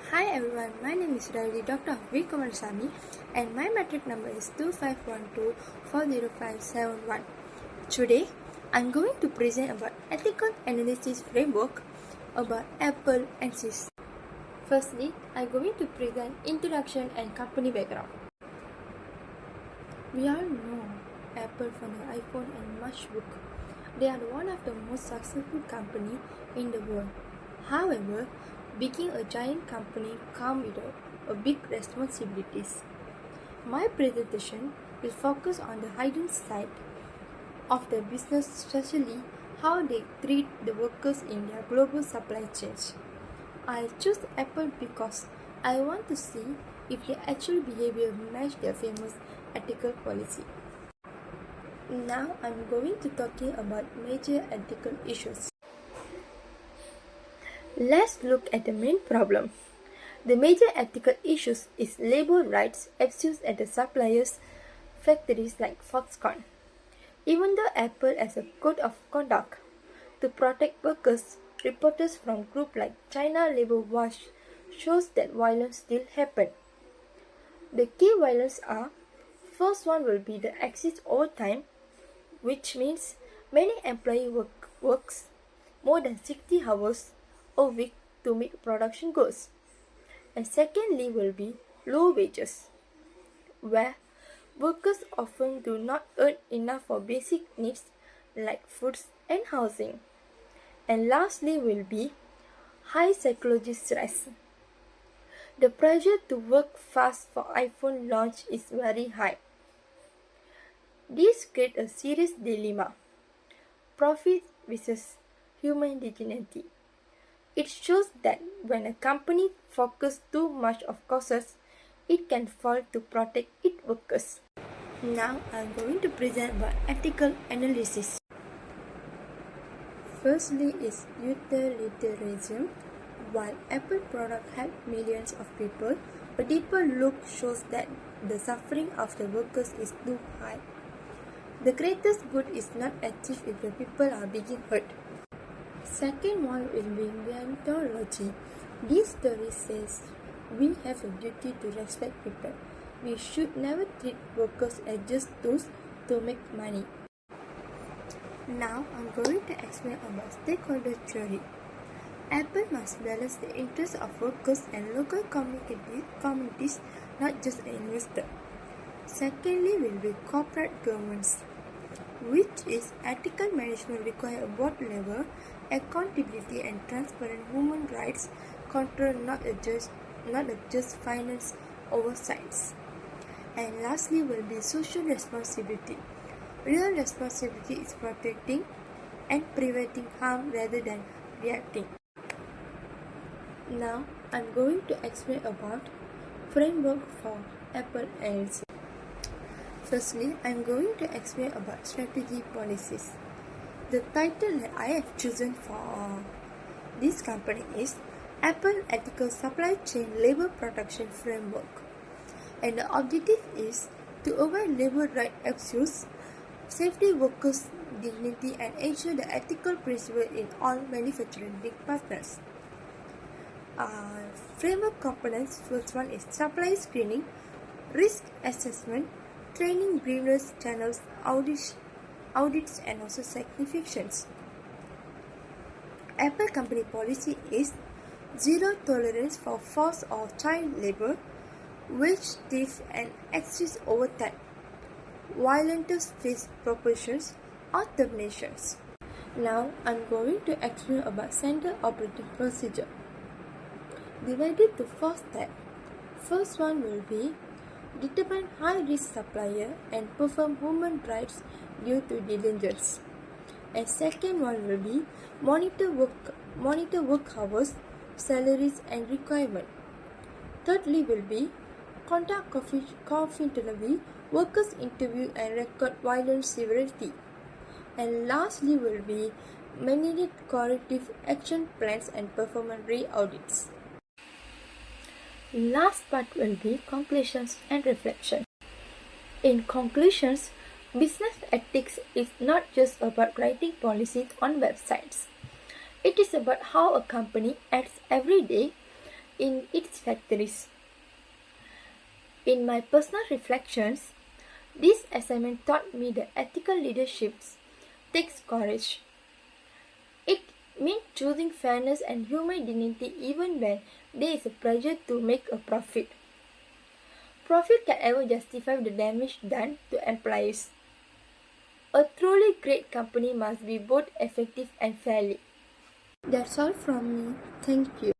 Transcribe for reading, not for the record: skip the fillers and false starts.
Hi everyone, my name is Ravi Dr. V. Kumarasamy and my metric number is 2512400571. Today, I'm going to present about ethical analysis framework about Apple and SIS. Firstly, I'm going to present introduction and company background. We all know Apple from the iPhone and MacBook. They are one of the most successful company in the world. However, being a giant company comes with a big responsibilities. My presentation will focus on the hidden side of the business, especially how they treat the workers in their global supply chains. I choose Apple because I want to see if their actual behavior match their famous ethical policy. Now I'm going to talking about major ethical issues. Let's look at the main problem. The major ethical issues is labor rights abuse at the suppliers' factories like Foxconn. Even though Apple has a code of conduct to protect workers, reporters from groups like China Labor Watch shows that violence still happen. The key violence are: first one will be the excess overtime, which means many employees works more than 60 hours a week to meet production goals. And secondly will be low wages, where workers often do not earn enough for basic needs like foods and housing. And lastly will be high psychological stress. The pressure to work fast for iPhone launch is very high. This creates a serious dilemma: profit versus human dignity. It shows that when a company focuses too much on costs, it can fail to protect its workers. Now I'm going to present about ethical analysis. Firstly is utilitarianism. While Apple product help millions of people, a deeper look shows that the suffering of the workers is too high. The greatest good is not achieved if the people are being hurt. Second one will be deontology. This story says we have a duty to respect people. We should never treat workers as just tools to make money. Now I'm going to explain about stakeholder theory. Apple must balance the interests of workers and local communities, not just an investor. Secondly will be corporate governance, which is ethical management require a board level accountability and transparent human rights control, not just finance oversights. And lastly will be social responsibility. Real responsibility is protecting and preventing harm rather than reacting. Now I'm going to explain about framework for Apple analysis. Firstly, I'm going to explain about strategy policies. The title that I have chosen for this company is Apple Ethical Supply Chain Labor Protection Framework. And the objective is to avoid labor right abuse, safety workers' dignity, and ensure the ethical principle in all manufacturing partners. Framework components: first one is supply screening, risk assessment, training, grievance channels, audits and also certifications. Apple company policy is zero tolerance for forced or child labor, wage theft and excess overtime, violent face propositions or terminations. Now I'm going to explain about standard operating procedure. Divided to 4 steps. First one will be determine high-risk supplier and perform human rights due to diligence. And second one will be monitor work hours, salaries and requirement. Thirdly will be conduct confidentially workers interview and record violence severity. And lastly will be manage corrective action plans and performance re-audits. Last part will be conclusions and reflection. In conclusions, business ethics is not just about writing policies on websites. It is about how a company acts every day, in its factories. In my personal reflections, this assignment taught me that ethical leadership takes courage. It means choosing fairness and human dignity even when there is a pressure to make a profit. Profit can ever justify the damage done to employees. A truly great company must be both effective and fairly. That's all from me. Thank you.